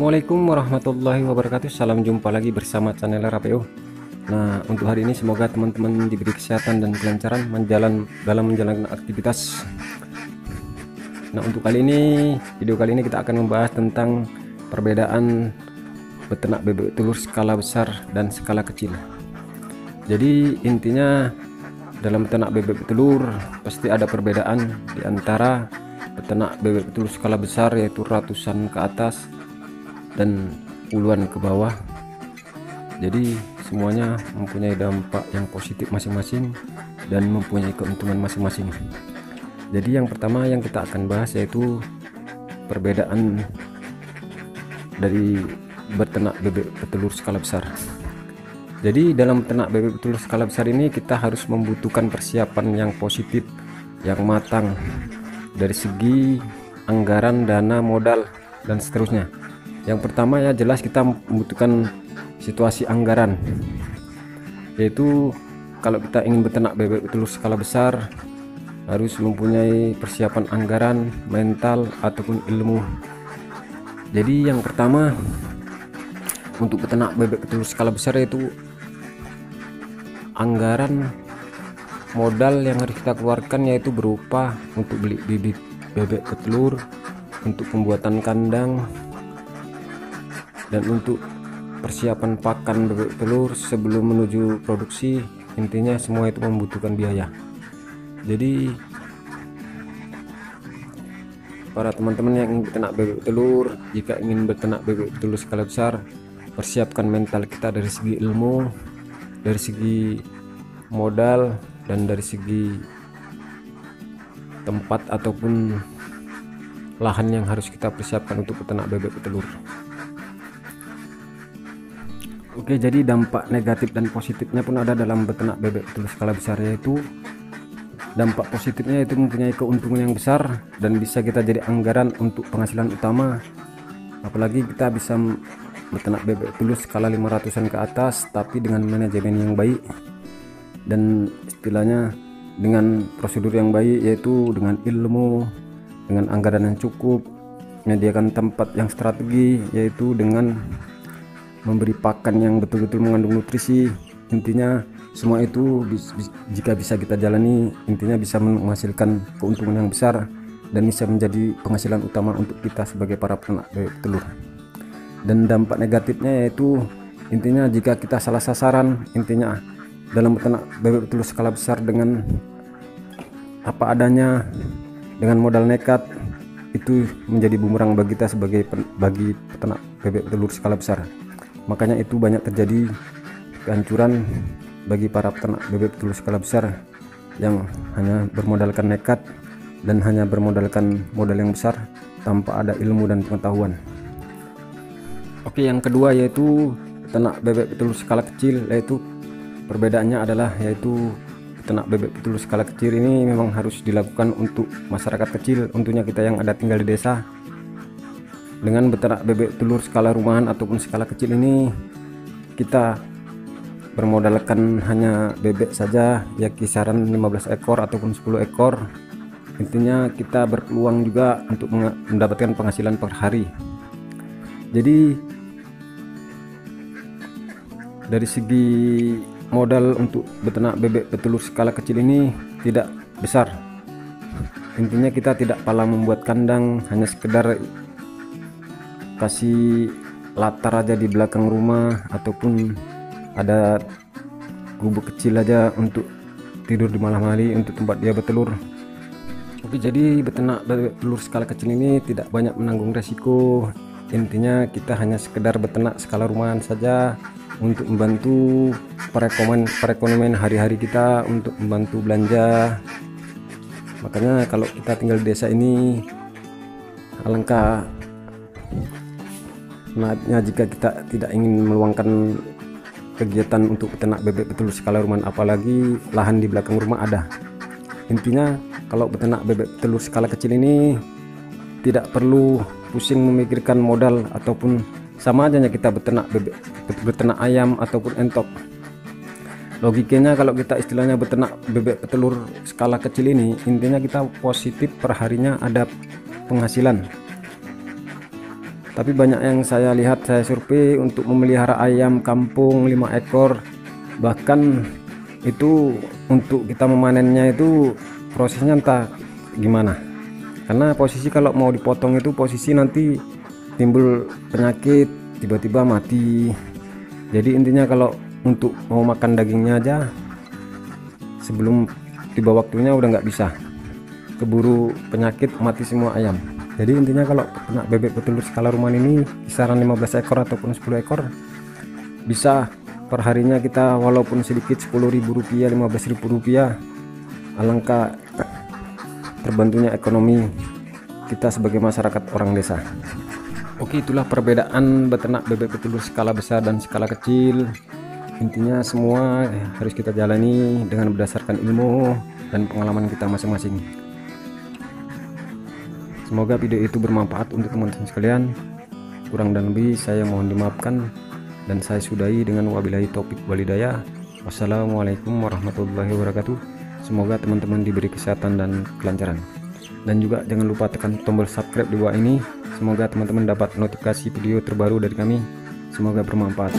Assalamualaikum warahmatullahi wabarakatuh. Salam jumpa lagi bersama channel RAPO. Nah, untuk hari ini semoga teman-teman diberi kesehatan dan kelancaran dalam menjalankan aktivitas. Nah, untuk video kali ini kita akan membahas tentang perbedaan beternak bebek telur skala besar dan skala kecil. Jadi intinya dalam beternak bebek telur pasti ada perbedaan di antara beternak bebek telur skala besar, yaitu ratusan ke atas dan puluhan ke bawah. Jadi semuanya mempunyai dampak yang positif masing-masing dan mempunyai keuntungan masing-masing. Jadi yang pertama yang kita akan bahas yaitu perbedaan dari beternak bebek petelur skala besar. Jadi dalam beternak bebek petelur skala besar ini kita harus membutuhkan persiapan yang positif, yang matang dari segi anggaran, dana, modal, dan seterusnya. Yang pertama ya jelas kita membutuhkan situasi anggaran, yaitu kalau kita ingin beternak bebek telur skala besar harus mempunyai persiapan anggaran, mental, ataupun ilmu. Jadi yang pertama untuk beternak bebek telur skala besar yaitu anggaran modal yang harus kita keluarkan, yaitu berupa untuk beli bibit bebek petelur, untuk pembuatan kandang, dan untuk persiapan pakan bebek telur sebelum menuju produksi. Intinya semua itu membutuhkan biaya. Jadi para teman-teman yang ingin beternak bebek telur, jika ingin beternak bebek telur skala besar, persiapkan mental kita dari segi ilmu, dari segi modal, dan dari segi tempat ataupun lahan yang harus kita persiapkan untuk beternak bebek telur. Oke, jadi dampak negatif dan positifnya pun ada dalam beternak bebek telur skala besar, yaitu dampak positifnya itu mempunyai keuntungan yang besar dan bisa kita jadi anggaran untuk penghasilan utama. Apalagi kita bisa beternak bebek telur skala 500-an ke atas tapi dengan manajemen yang baik dan istilahnya dengan prosedur yang baik, yaitu dengan ilmu, dengan anggaran yang cukup, menyediakan tempat yang strategi, yaitu dengan memberi pakan yang betul-betul mengandung nutrisi. Intinya semua itu jika bisa kita jalani, intinya bisa menghasilkan keuntungan yang besar dan bisa menjadi penghasilan utama untuk kita sebagai para peternak bebek telur. Dan dampak negatifnya yaitu intinya jika kita salah sasaran, intinya dalam beternak bebek telur skala besar dengan apa adanya, dengan modal nekat, itu menjadi bumerang bagi kita sebagai peternak bebek telur skala besar. Makanya itu banyak terjadi kehancuran bagi para peternak bebek telur skala besar yang hanya bermodalkan nekat dan hanya bermodalkan modal yang besar tanpa ada ilmu dan pengetahuan. Oke, yang kedua yaitu peternak bebek telur skala kecil, yaitu perbedaannya adalah yaitu peternak bebek telur skala kecil ini memang harus dilakukan untuk masyarakat kecil, tentunya kita yang ada tinggal di desa. Dengan beternak bebek telur skala rumahan ataupun skala kecil ini kita bermodalkan hanya bebek saja, ya kisaran 15 ekor ataupun 10 ekor. Intinya kita berpeluang juga untuk mendapatkan penghasilan per hari. Jadi dari segi modal untuk beternak bebek petelur skala kecil ini tidak besar. Intinya kita tidak pala membuat kandang, hanya sekedar kasih latar aja di belakang rumah ataupun ada gubuk kecil aja untuk tidur di malam hari untuk tempat dia bertelur. Oke, jadi beternak bebek telur skala kecil ini tidak banyak menanggung resiko. Intinya kita hanya sekedar beternak skala rumahan saja untuk membantu perekonomian hari-hari kita, untuk membantu belanja. Makanya kalau kita tinggal di desa ini alangkah naifnya jika kita tidak ingin meluangkan kegiatan untuk beternak bebek petelur skala rumahan, apalagi lahan di belakang rumah ada. Intinya kalau beternak bebek petelur skala kecil ini tidak perlu pusing memikirkan modal, ataupun sama aja kita beternak ayam ataupun entok. Logikanya kalau kita istilahnya beternak bebek petelur skala kecil ini, intinya kita positif per harinya ada penghasilan. Tapi banyak yang saya lihat, saya survei untuk memelihara ayam kampung 5 ekor, bahkan itu untuk kita memanennya itu prosesnya entah gimana, karena posisi kalau mau dipotong itu posisi nanti timbul penyakit, tiba-tiba mati. Jadi intinya kalau untuk mau makan dagingnya aja sebelum tiba waktunya udah nggak bisa, keburu penyakit, mati semua ayam. Jadi intinya kalau peternak bebek petelur skala rumahan ini kisaran 15 ekor ataupun 10 ekor bisa perharinya kita walaupun sedikit Rp10.000, Rp15.000, alangkah terbantunya ekonomi kita sebagai masyarakat orang desa. Oke, itulah perbedaan beternak bebek petelur skala besar dan skala kecil. Intinya semua harus kita jalani dengan berdasarkan ilmu dan pengalaman kita masing-masing. Semoga video itu bermanfaat untuk teman-teman sekalian. Kurang dan lebih saya mohon dimaafkan, dan saya sudahi dengan wabillahi taufik walhidayah. Wassalamualaikum warahmatullahi wabarakatuh. Semoga teman-teman diberi kesehatan dan kelancaran. Dan juga jangan lupa tekan tombol subscribe di bawah ini. Semoga teman-teman dapat notifikasi video terbaru dari kami. Semoga bermanfaat.